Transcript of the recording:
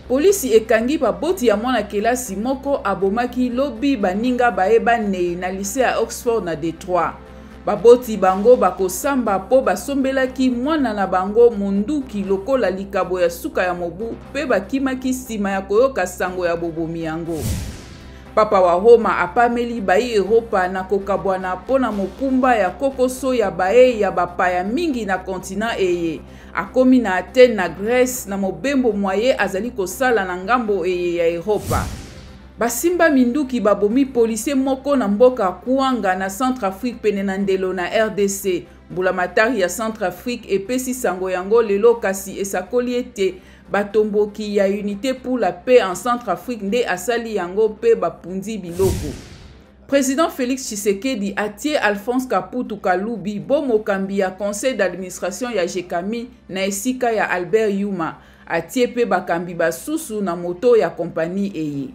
Polisi ekangi baboti ya mwana kelasi moko abomaki lobi baninga bayeba nei na lycée ya Oxford na Detroit. Baboti bango bakosamba po basombelaki mwana na bango munduki lokola likabo ya suka ya mobu pe bakimaki nsima ya koyoka sango ya bobomi yango. Papa wa Roma apameli bai Europa na kokabwana pona mokumba ya kokoso ya bae ya bapaya mingi na kontinent eye. Akomi na Athènes na Grèce na mobembo mwaye azali kosala na ngambo eye ya Europa. Basimba minduki babomi policier moko na mboka Kuanga na Centrafrique pene na ndelo na RDC. Mbulamatari ya Centrafrique epesi sango yango lelo kasi esakoli ete batomboki ya Unité pour la paix en Centrafrique nde asali yango pe bapundi biloko. Président Félix Tshisekedi atie Alphonse Kaputu Kalubi bomokambi ya conseil d'administration ya Jekami na esika ya Albert Yuma. Atie pe bakambi basusu na moto ya kompani eye.